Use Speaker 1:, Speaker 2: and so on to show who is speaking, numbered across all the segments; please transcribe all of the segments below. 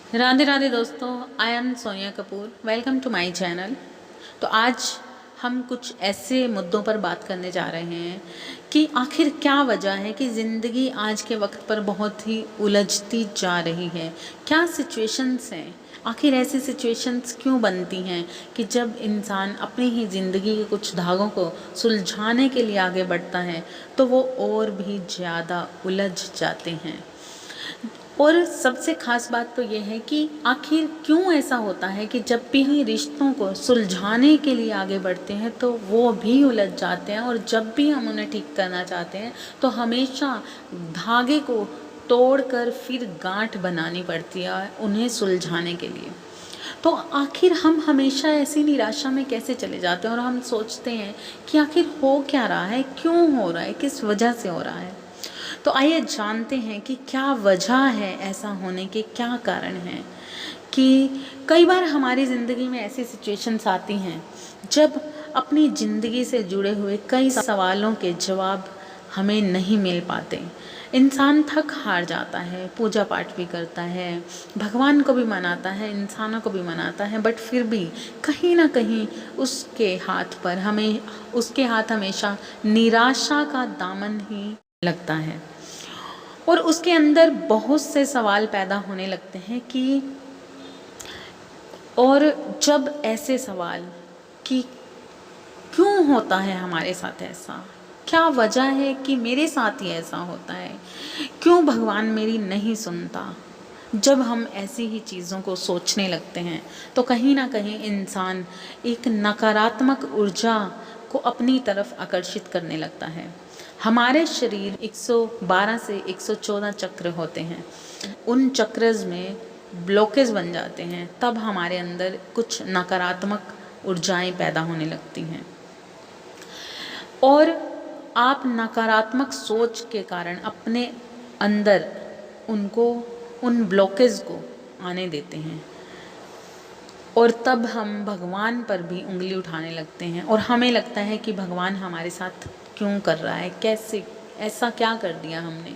Speaker 1: राधे राधे दोस्तों, I am Sonia Kapoor. Welcome to my channel. तो आज हम कुछ ऐसे मुद्दों पर बात करने जा रहे हैं कि आखिर क्या वजह है कि ज़िंदगी आज के वक्त पर बहुत ही उलझती जा रही है। क्या सिचुएशंस हैं, आखिर ऐसी सिचुएशंस क्यों बनती हैं कि जब इंसान अपनी ही ज़िंदगी के कुछ धागों को सुलझाने के लिए आगे बढ़ता है तो वो और भी ज़्यादा उलझ जाते हैं। और सबसे ख़ास बात तो ये है कि आखिर क्यों ऐसा होता है कि जब भी हम रिश्तों को सुलझाने के लिए आगे बढ़ते हैं तो वो भी उलझ जाते हैं, और जब भी हम उन्हें ठीक करना चाहते हैं तो हमेशा धागे को तोड़कर फिर गांठ बनानी पड़ती है उन्हें सुलझाने के लिए। तो आखिर हम हमेशा ऐसी निराशा में कैसे चले जाते हैं और हम सोचते हैं कि आखिर हो क्या रहा है, क्यों हो रहा है, किस वजह से हो रहा है। तो आइए जानते हैं कि क्या वजह है ऐसा होने के, क्या कारण हैं। कि कई बार हमारी ज़िंदगी में ऐसी सिचुएशंस आती हैं जब अपनी ज़िंदगी से जुड़े हुए कई सवालों के जवाब हमें नहीं मिल पाते। इंसान थक हार जाता है, पूजा पाठ भी करता है, भगवान को भी मनाता है, इंसानों को भी मनाता है, बट फिर भी कहीं ना कहीं उसके हाथ हमेशा निराशा का दामन ही लगता है। और उसके अंदर बहुत से सवाल पैदा होने लगते हैं कि, और जब ऐसे सवाल कि क्यों होता है हमारे साथ ऐसा, क्या वजह है कि मेरे साथ ही ऐसा होता है, क्यों भगवान मेरी नहीं सुनता। जब हम ऐसी ही चीज़ों को सोचने लगते हैं तो कहीं ना कहीं इंसान एक नकारात्मक ऊर्जा को अपनी तरफ आकर्षित करने लगता है। हमारे शरीर 112 से 114 चक्र होते हैं। उन चक्रज में ब्लॉकेज बन जाते हैं, तब हमारे अंदर कुछ नकारात्मक ऊर्जाएं पैदा होने लगती हैं और आप नकारात्मक सोच के कारण अपने अंदर उन ब्लॉकेज को आने देते हैं, और तब हम भगवान पर भी उंगली उठाने लगते हैं और हमें लगता है कि भगवान हमारे साथ क्यों कर रहा है, कैसे, ऐसा क्या कर दिया हमने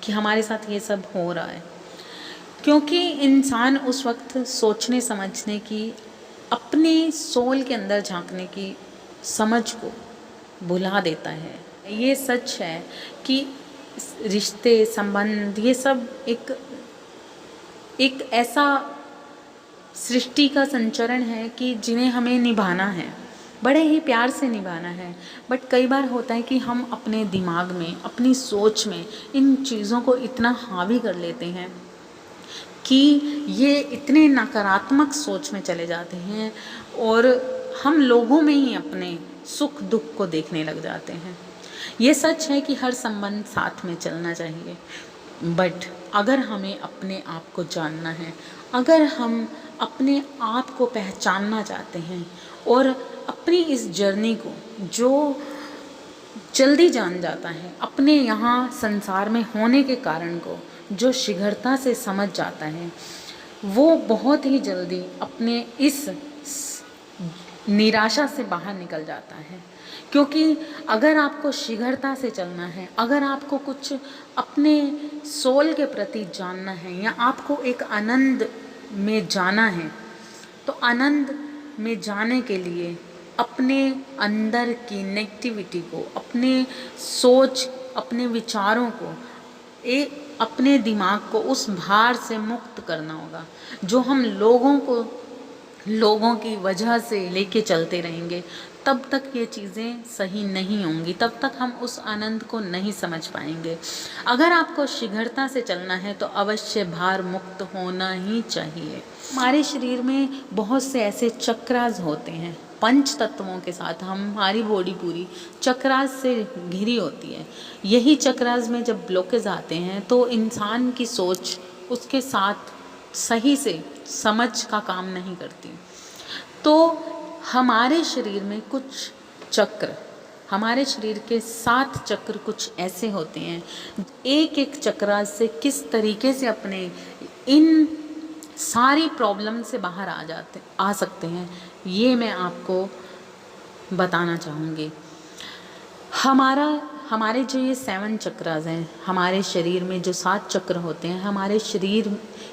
Speaker 1: कि हमारे साथ ये सब हो रहा है। क्योंकि इंसान उस वक्त सोचने समझने की, अपने सोल के अंदर झांकने की समझ को भुला देता है। ये सच है कि रिश्ते, संबंध, ये सब एक ऐसा सृष्टि का संचरण है कि जिन्हें हमें निभाना है, बड़े ही प्यार से निभाना है। बट कई बार होता है कि हम अपने दिमाग में, अपनी सोच में इन चीज़ों को इतना हावी कर लेते हैं कि ये इतने नकारात्मक सोच में चले जाते हैं और हम लोगों में ही अपने सुख दुख को देखने लग जाते हैं। ये सच है कि हर संबंध साथ में चलना चाहिए, बट अगर हमें अपने आप को जानना है, अगर हम अपने आप को पहचानना चाहते हैं और अपनी इस जर्नी को, जो जल्दी जान जाता है, अपने यहाँ संसार में होने के कारण को जो शीघ्रता से समझ जाता है, वो बहुत ही जल्दी अपने इस निराशा से बाहर निकल जाता है। क्योंकि अगर आपको शीघ्रता से चलना है, अगर आपको कुछ अपने सोल के प्रति जानना है, या आपको एक आनंद में जाना है, तो आनंद में जाने के लिए अपने अंदर की नेगेटिविटी को, अपने सोच, अपने विचारों को, अपने दिमाग को उस भार से मुक्त करना होगा जो हम लोगों की वजह से लेके चलते रहेंगे। तब तक ये चीज़ें सही नहीं होंगी, तब तक हम उस आनंद को नहीं समझ पाएंगे। अगर आपको शीघ्रता से चलना है तो अवश्य भार मुक्त होना ही चाहिए। हमारे शरीर में बहुत से ऐसे चक्रास होते हैं, पंच तत्वों के साथ हमारी बॉडी पूरी चक्रास से घिरी होती है। यही चक्रास में जब ब्लॉकेज आते हैं तो इंसान की सोच उसके साथ सही से समझ का काम नहीं करती। तो हमारे शरीर में कुछ चक्र, हमारे शरीर के 7 चक्र कुछ ऐसे होते हैं, एक एक चक्र से किस तरीके से अपने इन सारी प्रॉब्लम से बाहर आ सकते हैं, ये मैं आपको बताना चाहूँगी। हमारे जो ये 7 चक्रास हैं, हमारे शरीर में जो 7 चक्र होते हैं, हमारे शरीर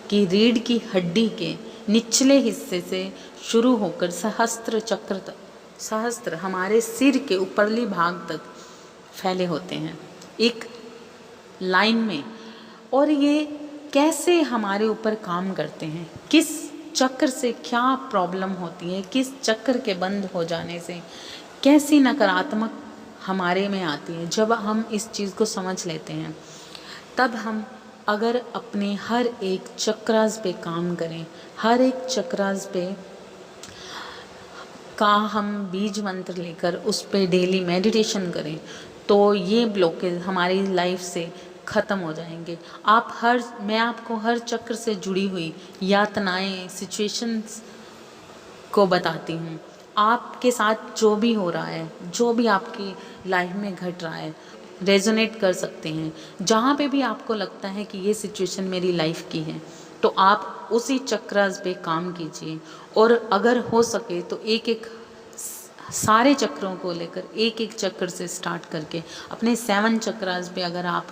Speaker 1: की रीढ़ की हड्डी के निचले हिस्से से शुरू होकर सहस्त्र चक्र तक, सहस्त्र हमारे सिर के ऊपरली भाग तक फैले होते हैं एक लाइन में। और ये कैसे हमारे ऊपर काम करते हैं, किस चक्र से क्या प्रॉब्लम होती है, किस चक्र के बंद हो जाने से कैसी नकारात्मक हमारे में आती है, जब हम इस चीज़ को समझ लेते हैं तब हम अगर अपने हर एक चक्रास पे काम करें, हर एक चक्रास पे का हम बीज मंत्र लेकर उस पे डेली मेडिटेशन करें तो ये ब्लॉकेज हमारी लाइफ से ख़त्म हो जाएंगे। मैं आपको हर चक्र से जुड़ी हुई यातनाएं, सिचुएशंस को बताती हूँ। आपके साथ जो भी हो रहा है, जो भी आपकी लाइफ में घट रहा है, रेजोनेट कर सकते हैं। जहाँ पे भी आपको लगता है कि ये सिचुएशन मेरी लाइफ की है तो आप उसी चक्रास पे काम कीजिए। और अगर हो सके तो एक एक सारे चक्रों को लेकर एक एक चक्र से स्टार्ट करके अपने 7 चक्रास पे अगर आप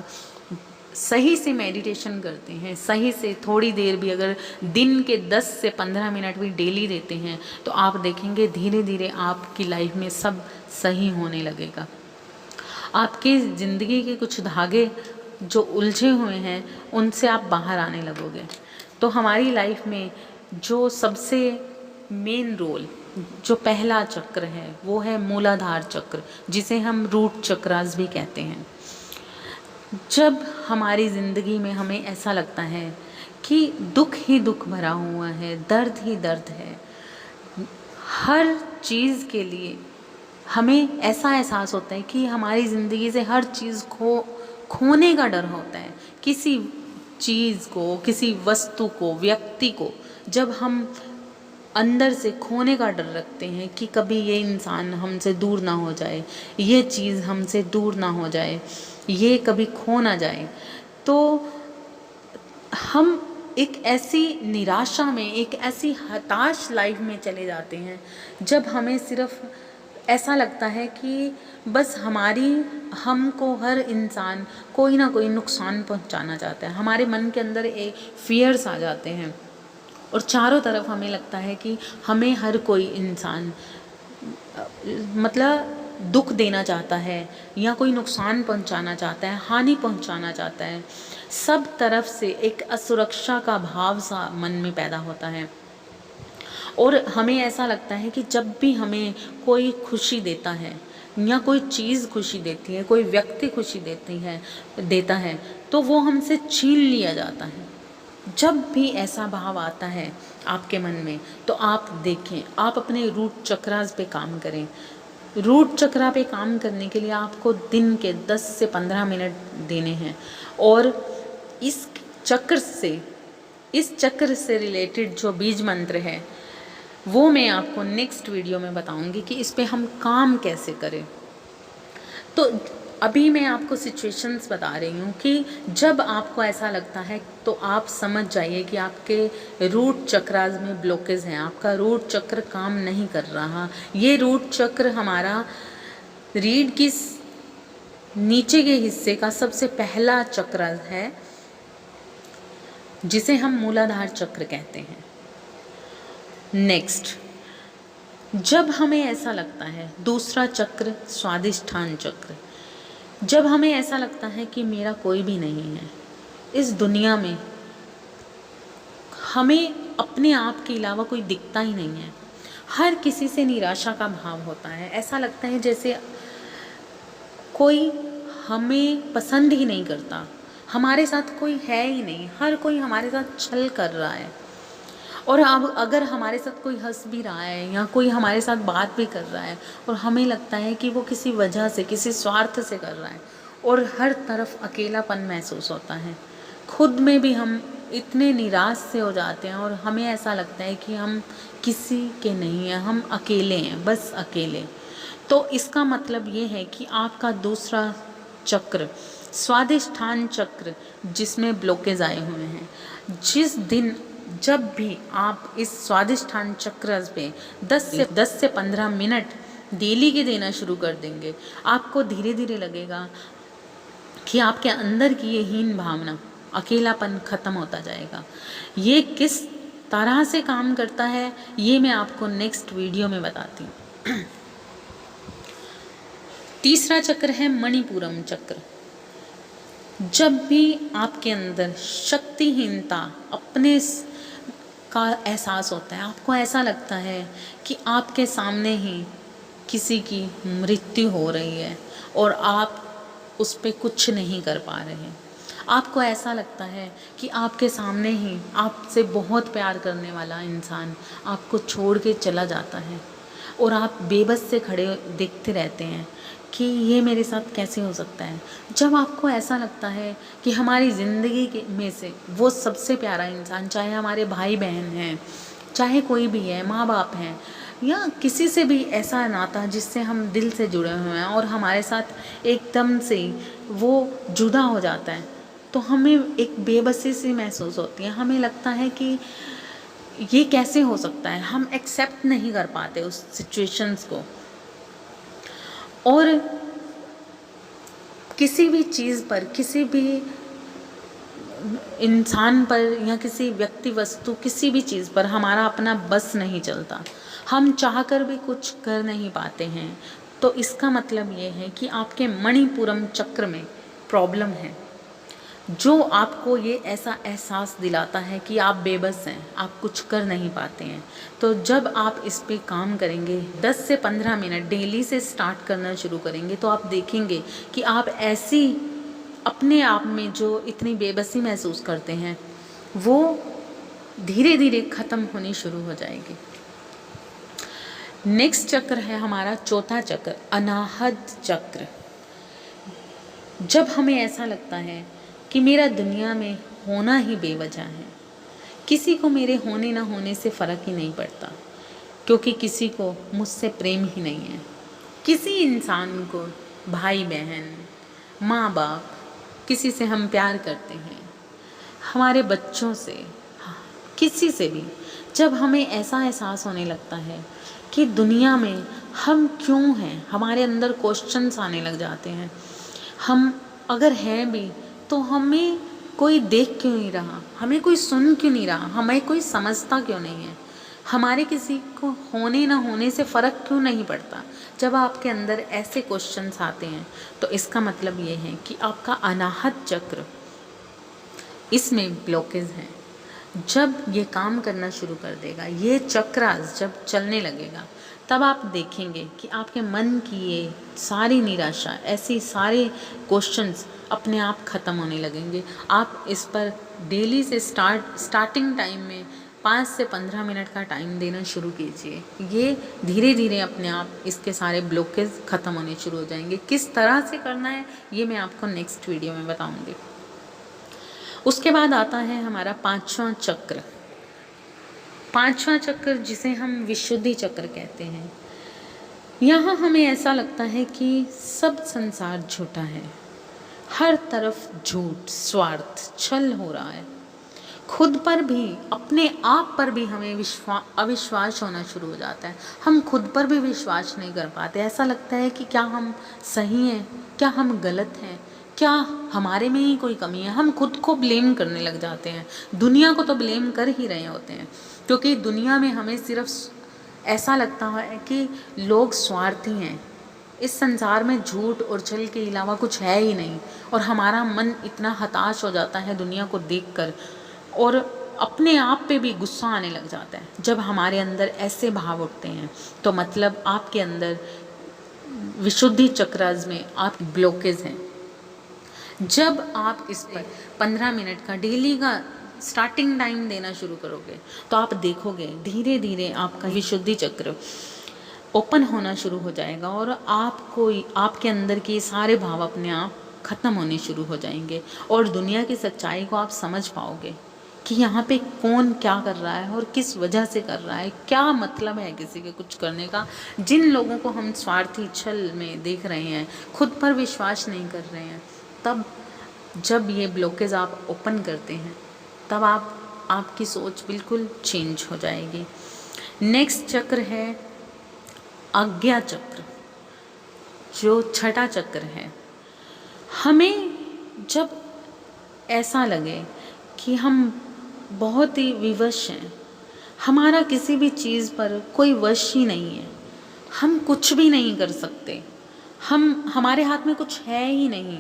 Speaker 1: सही से मेडिटेशन करते हैं, सही से थोड़ी देर भी अगर दिन के 10 से 15 मिनट भी डेली देते हैं तो आप देखेंगे धीरे धीरे आपकी लाइफ में सब सही होने लगेगा। आपकी ज़िंदगी के कुछ धागे जो उलझे हुए हैं उनसे आप बाहर आने लगोगे। तो हमारी लाइफ में जो सबसे मेन रोल, जो पहला चक्र है वो है मूलाधार चक्र, जिसे हम रूट चक्रास भी कहते हैं। जब हमारी ज़िंदगी में हमें ऐसा लगता है कि दुख ही दुख भरा हुआ है, दर्द ही दर्द है, हर चीज़ के लिए हमें ऐसा एहसास होता है कि हमारी ज़िंदगी से हर चीज़ खोने का डर होता है। किसी चीज़ को, किसी वस्तु को, व्यक्ति को जब हम अंदर से खोने का डर रखते हैं कि कभी ये इंसान हमसे दूर ना हो जाए, ये चीज़ हमसे दूर ना हो जाए, ये कभी खो ना जाए, तो हम एक ऐसी निराशा में, एक ऐसी हताश लाइफ में चले जाते हैं जब हमें सिर्फ ऐसा लगता है कि बस हमको हर इंसान कोई ना कोई नुकसान पहुंचाना चाहता है। हमारे मन के अंदर एक फियर्स आ जाते हैं और चारों तरफ हमें लगता है कि हमें हर कोई इंसान मतलब दुख देना चाहता है या कोई नुकसान पहुंचाना चाहता है, हानि पहुंचाना चाहता है। सब तरफ से एक असुरक्षा का भाव सा मन में पैदा होता है और हमें ऐसा लगता है कि जब भी हमें कोई खुशी देता है या कोई चीज़ खुशी देती है, कोई व्यक्ति खुशी देता है तो वो हमसे छीन लिया जाता है। जब भी ऐसा भाव आता है आपके मन में तो आप देखें, आप अपने रूट चक्रास पे काम करें। रूट चक्रा पे काम करने के लिए आपको दिन के 10 से 15 मिनट देने हैं और इस चक्र से रिलेटेड जो बीज मंत्र है वो मैं आपको नेक्स्ट वीडियो में बताऊंगी कि इस पे हम काम कैसे करें। तो अभी मैं आपको सिचुएशंस बता रही हूँ कि जब आपको ऐसा लगता है तो आप समझ जाइए कि आपके रूट चक्रास में ब्लॉकेज है, आपका रूट चक्र काम नहीं कर रहा। ये रूट चक्र हमारा रीढ़ की नीचे के हिस्से का सबसे पहला चक्र है जिसे हम मूलाधार चक्र कहते हैं। नेक्स्ट, जब हमें ऐसा लगता है, दूसरा चक्र स्वादिष्ठान चक्र, जब हमें ऐसा लगता है कि मेरा कोई भी नहीं है इस दुनिया में, हमें अपने आप के अलावा कोई दिखता ही नहीं है, हर किसी से निराशा का भाव होता है, ऐसा लगता है जैसे कोई हमें पसंद ही नहीं करता, हमारे साथ कोई है ही नहीं, हर कोई हमारे साथ छल कर रहा है। और अब अगर हमारे साथ कोई हंस भी रहा है या कोई हमारे साथ बात भी कर रहा है और हमें लगता है कि वो किसी वजह से, किसी स्वार्थ से कर रहा है और हर तरफ अकेलापन महसूस होता है, खुद में भी हम इतने निराश से हो जाते हैं और हमें ऐसा लगता है कि हम किसी के नहीं हैं, हम अकेले हैं, बस अकेले। तो इसका मतलब ये है कि आपका दूसरा चक्र स्वादिष्ठान चक्र जिसमें ब्लॉकेज आए हुए हैं, जब भी आप इस स्वादिष्ठान चक्र पे 10 से 15 मिनट डेली के देना शुरू कर देंगे, आपको धीरे धीरे लगेगा कि आपके अंदर की ये हीन भावना, अकेलापन खत्म होता जाएगा। ये किस तरह से काम करता है ये मैं आपको नेक्स्ट वीडियो में बताती हूँ। तीसरा चक्र है मणिपुरम चक्र। जब भी आपके अंदर शक्तिहीनता अपने का एहसास होता है, आपको ऐसा लगता है कि आपके सामने ही किसी की मृत्यु हो रही है और आप उस पर कुछ नहीं कर पा रहे हैं, आपको ऐसा लगता है कि आपके सामने ही आपसे बहुत प्यार करने वाला इंसान आपको छोड़ के चला जाता है और आप बेबस से खड़े देखते रहते हैं कि ये मेरे साथ कैसे हो सकता है। जब आपको ऐसा लगता है कि हमारी ज़िंदगी के में से वो सबसे प्यारा इंसान, चाहे हमारे भाई बहन हैं, चाहे कोई भी है, माँ बाप हैं, या किसी से भी ऐसा नाता जिससे हम दिल से जुड़े हुए हैं और हमारे साथ एकदम से वो जुदा हो जाता है, तो हमें एक बेबसी सी महसूस होती है। हमें लगता है कि ये कैसे हो सकता है, हम एक्सेप्ट नहीं कर पाते उस सिचुएशंस को। और किसी भी चीज़ पर, किसी भी इंसान पर या किसी व्यक्ति वस्तु, किसी भी चीज़ पर हमारा अपना बस नहीं चलता, हम चाहकर भी कुछ कर नहीं पाते हैं। तो इसका मतलब ये है कि आपके मणिपुरम चक्र में प्रॉब्लम है, जो आपको ये ऐसा एहसास दिलाता है कि आप बेबस हैं, आप कुछ कर नहीं पाते हैं। तो जब आप इस पे काम करेंगे, 10 से 15 मिनट डेली से स्टार्ट करना शुरू करेंगे, तो आप देखेंगे कि आप ऐसी अपने आप में जो इतनी बेबसी महसूस करते हैं वो धीरे धीरे ख़त्म होनी शुरू हो जाएगी। नेक्स्ट चक्र है हमारा चौथा चक्र, अनाहत चक्र। जब हमें ऐसा लगता है कि मेरा दुनिया में होना ही बेवजह है, किसी को मेरे होने ना होने से फ़र्क ही नहीं पड़ता, क्योंकि किसी को मुझसे प्रेम ही नहीं है। किसी इंसान को, भाई बहन, माँ बाप, किसी से हम प्यार करते हैं, हमारे बच्चों से, किसी से भी, जब हमें ऐसा एहसास होने लगता है कि दुनिया में हम क्यों हैं, हमारे अंदर क्वेश्चंस आने लग जाते हैं। हम अगर हैं भी तो हमें कोई देख क्यों नहीं रहा, हमें कोई सुन क्यों नहीं रहा, हमें कोई समझता क्यों नहीं है, हमारे किसी को होने ना होने से फ़र्क क्यों नहीं पड़ता। जब आपके अंदर ऐसे क्वेश्चंस आते हैं तो इसका मतलब ये है कि आपका अनाहत चक्र, इसमें ब्लॉकेज है। जब ये काम करना शुरू कर देगा, ये चक्रास जब चलने लगेगा, तब आप देखेंगे कि आपके मन की ये सारी निराशा, ऐसी सारे क्वेश्चंस अपने आप ख़त्म होने लगेंगे। आप इस पर डेली से स्टार्टिंग टाइम में 5 से 15 मिनट का टाइम देना शुरू कीजिए। ये धीरे धीरे अपने आप इसके सारे ब्लॉकेज ख़त्म होने शुरू हो जाएंगे। किस तरह से करना है ये मैं आपको नेक्स्ट वीडियो में बताऊँगी। उसके बाद आता है हमारा पांचवा चक्र। पांचवा चक्र जिसे हम विशुद्धि चक्र कहते हैं। यहाँ हमें ऐसा लगता है कि सब संसार झूठा है, हर तरफ झूठ, स्वार्थ, छल हो रहा है। खुद पर भी, अपने आप पर भी हमें अविश्वास होना शुरू हो जाता है। हम खुद पर भी विश्वास नहीं कर पाते। ऐसा लगता है कि क्या हम सही हैं, क्या हम गलत हैं, क्या हमारे में ही कोई कमी है। हम खुद को ब्लेम करने लग जाते हैं। दुनिया को तो ब्लेम कर ही रहे होते हैं, क्योंकि दुनिया में हमें सिर्फ ऐसा लगता है कि लोग स्वार्थी हैं। इस संसार में झूठ और छल के अलावा कुछ है ही नहीं, और हमारा मन इतना हताश हो जाता है दुनिया को देखकर, और अपने आप पे भी गुस्सा आने लग जाता है। जब हमारे अंदर ऐसे भाव उठते हैं तो मतलब आपके अंदर विशुद्धि चक्रास में आप ब्लॉकेज हैं। जब आप इस पर 15 मिनट का डेली का स्टार्टिंग टाइम देना शुरू करोगे तो आप देखोगे धीरे धीरे आपका विशुद्धि चक्र ओपन होना शुरू हो जाएगा, और आपको, आपके अंदर के सारे भाव अपने आप ख़त्म होने शुरू हो जाएंगे, और दुनिया की सच्चाई को आप समझ पाओगे कि यहाँ पे कौन क्या कर रहा है और किस वजह से कर रहा है, क्या मतलब है किसी के कुछ करने का। जिन लोगों को हम स्वार्थी छल में देख रहे हैं, खुद पर विश्वास नहीं कर रहे हैं, तब जब ये ब्लॉकेज आप ओपन करते हैं तब आपकी सोच बिल्कुल चेंज हो जाएगी। नेक्स्ट चक्र है आज्ञा चक्र, जो छठा चक्र है। हमें जब ऐसा लगे कि हम बहुत ही विवश हैं, हमारा किसी भी चीज़ पर कोई वश ही नहीं है, हम कुछ भी नहीं कर सकते, हमारे हाथ में कुछ है ही नहीं,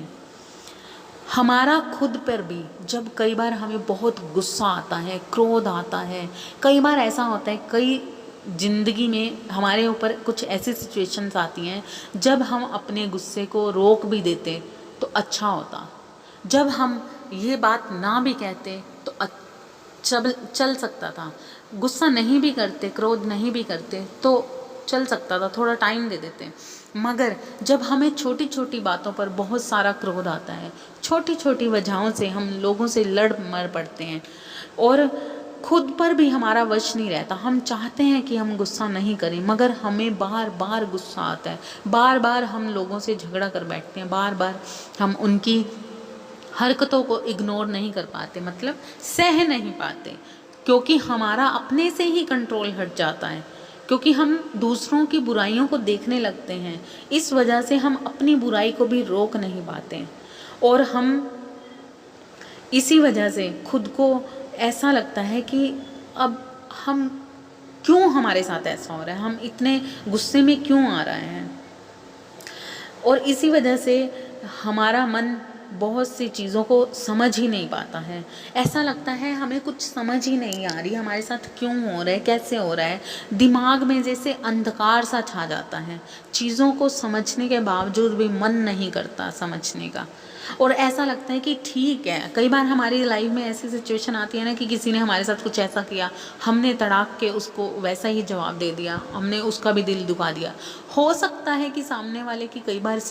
Speaker 1: हमारा खुद पर भी जब कई बार हमें बहुत गुस्सा आता है, क्रोध आता है, कई बार ऐसा होता है, कई ज़िंदगी में हमारे ऊपर कुछ ऐसी सिचुएशंस आती हैं जब हम अपने गुस्से को रोक भी देते तो अच्छा होता, जब हम ये बात ना भी कहते तो चल सकता था, गुस्सा नहीं भी करते, क्रोध नहीं भी करते तो चल सकता था, थोड़ा टाइम दे देते। मगर जब हमें छोटी छोटी बातों पर बहुत सारा क्रोध आता है, छोटी छोटी वजहों से हम लोगों से लड़ मर पड़ते हैं और खुद पर भी हमारा वश नहीं रहता, हम चाहते हैं कि हम गुस्सा नहीं करें मगर हमें बार बार गुस्सा आता है, बार बार हम लोगों से झगड़ा कर बैठते हैं, बार बार हम उनकी हरकतों को इग्नोर नहीं कर पाते, मतलब सह नहीं पाते, क्योंकि हमारा अपने से ही कंट्रोल हट जाता है, क्योंकि हम दूसरों की बुराइयों को देखने लगते हैं, इस वजह से हम अपनी बुराई को भी रोक नहीं पाते और हम इसी वजह से खुद को ऐसा लगता है कि अब हम क्यों, हमारे साथ ऐसा हो रहा है, हम इतने गुस्से में क्यों आ रहे हैं। और इसी वजह से हमारा मन बहुत सी चीज़ों को समझ ही नहीं पाता है, ऐसा लगता है हमें कुछ समझ ही नहीं आ रही, हमारे साथ क्यों हो रहा है, कैसे हो रहा है, दिमाग में जैसे अंधकार सा छा जाता है, चीज़ों को समझने के बावजूद भी मन नहीं करता समझने का। और ऐसा लगता है कि ठीक है, कई बार हमारी लाइफ में ऐसी सिचुएशन आती है ना कि किसी ने हमारे साथ कुछ ऐसा किया, हमने तड़ाक के उसको वैसा ही जवाब दे दिया, हमने उसका भी दिल दुखा दिया। हो सकता है कि सामने वाले की कई बार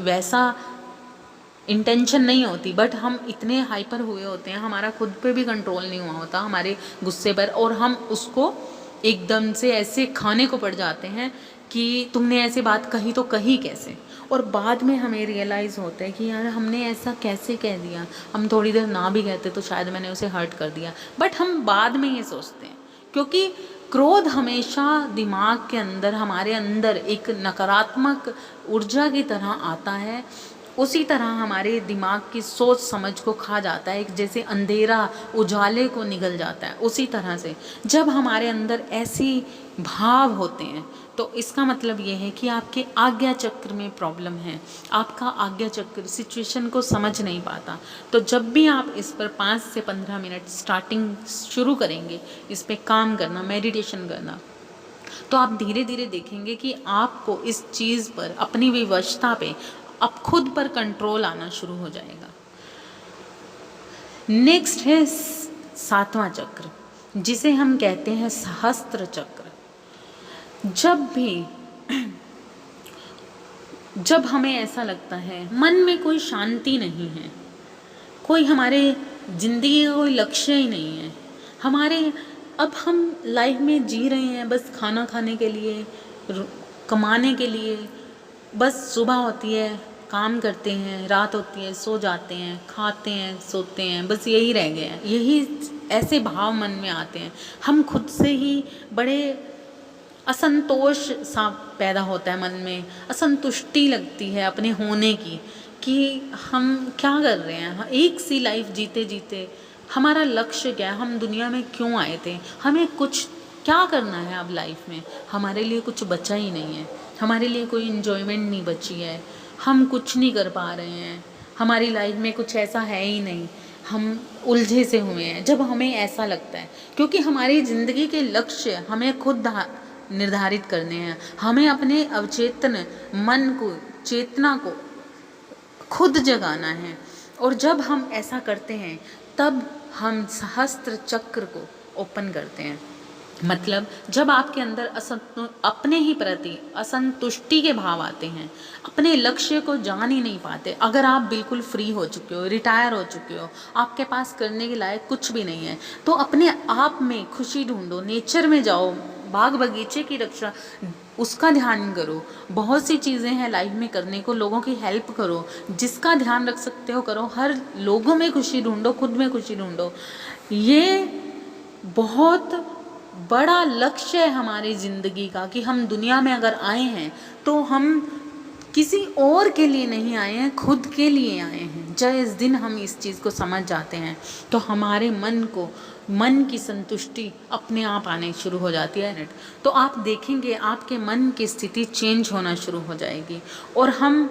Speaker 1: वैसा इंटेंशन नहीं होती, बट हम इतने हाइपर हुए होते हैं, हमारा खुद पे भी कंट्रोल नहीं हुआ होता हमारे गुस्से पर, और हम उसको एकदम से ऐसे खाने को पड़ जाते हैं कि तुमने ऐसे बात कही तो कही कैसे। और बाद में हमें रियलाइज़ होता है कि यार हमने ऐसा कैसे कह दिया, हम थोड़ी देर ना भी कहते तो शायद मैंने उसे हर्ट कर दिया, बट हम बाद में ये सोचते हैं, क्योंकि क्रोध हमेशा दिमाग के अंदर, हमारे अंदर एक नकारात्मक ऊर्जा की तरह आता है, उसी तरह हमारे दिमाग की सोच समझ को खा जाता है, जैसे अंधेरा उजाले को निगल जाता है, उसी तरह से जब हमारे अंदर ऐसी भाव होते हैं तो इसका मतलब ये है कि आपके आज्ञा चक्र में प्रॉब्लम है, आपका आज्ञा चक्र सिचुएशन को समझ नहीं पाता। तो जब भी आप इस पर 5 से 15 मिनट स्टार्टिंग शुरू करेंगे, इस पर काम करना, मेडिटेशन करना, तो आप धीरे धीरे देखेंगे कि आपको इस चीज़ पर, अपनी विवशता पे, अब खुद पर कंट्रोल आना शुरू हो जाएगा। नेक्स्ट है 7वां चक्र, जिसे हम कहते हैं सहस्त्र चक्र। जब हमें ऐसा लगता है मन में कोई शांति नहीं है, कोई हमारे जिंदगी का कोई लक्ष्य ही नहीं है, अब हम लाइफ में जी रहे हैं बस खाना खाने के लिए, कमाने के लिए, बस सुबह होती है काम करते हैं, रात होती है सो जाते हैं, खाते हैं सोते हैं, बस यही रह गए हैं, यही ऐसे भाव मन में आते हैं। हम खुद से ही बड़े असंतोष सा पैदा होता है मन में, असंतुष्टि लगती है अपने होने की, कि हम क्या कर रहे हैं, एक सी लाइफ जीते जीते हमारा लक्ष्य क्या है, हम दुनिया में क्यों आए थे, हमें कुछ क्या करना है अब लाइफ में, हमारे लिए कुछ बचा ही नहीं है, हमारे लिए कोई इन्जॉयमेंट नहीं बची है, हम कुछ नहीं कर पा रहे हैं, हमारी लाइफ में कुछ ऐसा है ही नहीं, हम उलझे से हुए हैं। जब हमें ऐसा लगता है, क्योंकि हमारी ज़िंदगी के लक्ष्य हमें खुद निर्धारित करने हैं, हमें अपने अवचेतन मन को, चेतना को खुद जगाना है, और जब हम ऐसा करते हैं तब हम सहस्त्र चक्र को ओपन करते हैं। मतलब जब आपके अंदर अपने ही प्रति असंतुष्टि के भाव आते हैं, अपने लक्ष्य को जान ही नहीं पाते, अगर आप बिल्कुल फ्री हो चुके हो, रिटायर हो चुके हो, आपके पास करने के लायक कुछ भी नहीं है, तो अपने आप में खुशी ढूंढो, नेचर में जाओ, बाग बगीचे की रक्षा, उसका ध्यान करो, बहुत सी चीज़ें हैं लाइफ में करने को, लोगों की हेल्प करो, जिसका ध्यान रख सकते हो करो, हर लोगों में खुशी ढूंढो, खुद में खुशी ढूंढो। ये बहुत बड़ा लक्ष्य है हमारी ज़िंदगी का, कि हम दुनिया में अगर आए हैं तो हम किसी और के लिए नहीं आए हैं, खुद के लिए आए हैं। जिस दिन हम इस चीज़ को समझ जाते हैं तो हमारे मन की संतुष्टि अपने आप आने शुरू हो जाती है। तो आप देखेंगे आपके मन की स्थिति चेंज होना शुरू हो जाएगी और हम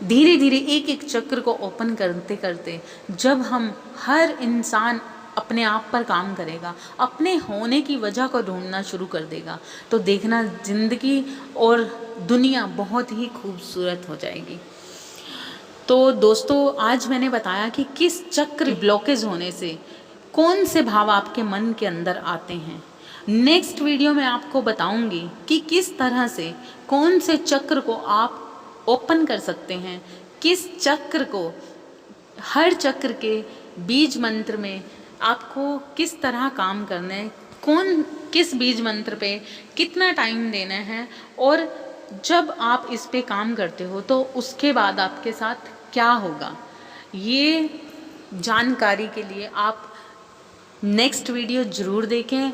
Speaker 1: धीरे धीरे एक एक चक्र को ओपन करते करते जब हम हर इंसान अपने आप पर काम करेगा, अपने होने की वजह को ढूंढना शुरू कर देगा, तो देखना ज़िंदगी और दुनिया बहुत ही खूबसूरत हो जाएगी। तो दोस्तों, आज मैंने बताया कि किस चक्र ब्लॉकेज होने से कौन से भाव आपके मन के अंदर आते हैं। नेक्स्ट वीडियो में आपको बताऊंगी कि किस तरह से कौन से चक्र को आप ओपन कर सकते हैं, किस चक्र को, हर चक्र के बीज मंत्र में आपको किस तरह काम करना है, किस बीज मंत्र पे कितना टाइम देना है, और जब आप इस पे काम करते हो तो उसके बाद आपके साथ क्या होगा। ये जानकारी के लिए आप नेक्स्ट वीडियो ज़रूर देखें।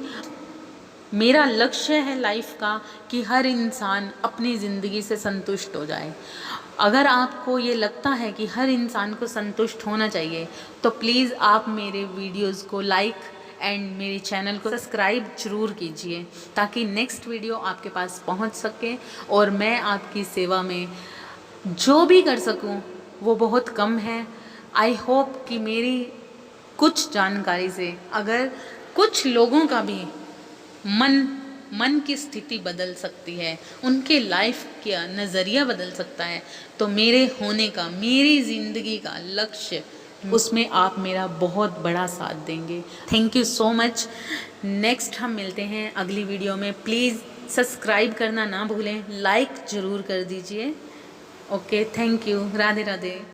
Speaker 1: मेरा लक्ष्य है लाइफ का कि हर इंसान अपनी ज़िंदगी से संतुष्ट हो जाए। अगर आपको ये लगता है कि हर इंसान को संतुष्ट होना चाहिए तो प्लीज़ आप मेरे वीडियोस को लाइक एंड मेरे चैनल को सब्सक्राइब ज़रूर कीजिए ताकि नेक्स्ट वीडियो आपके पास पहुंच सके और मैं आपकी सेवा में जो भी कर सकूं वो बहुत कम है। आई होप कि मेरी कुछ जानकारी से अगर कुछ लोगों का भी मन की स्थिति बदल सकती है, उनके लाइफ का नज़रिया बदल सकता है, तो मेरे होने का, मेरी ज़िंदगी का लक्ष्य, उसमें आप मेरा बहुत बड़ा साथ देंगे। Thank you so much. Next हम मिलते हैं अगली वीडियो में। प्लीज़ सब्सक्राइब करना ना भूलें, लाइक ज़रूर कर दीजिए। Okay, thank you. Radhe Radhe.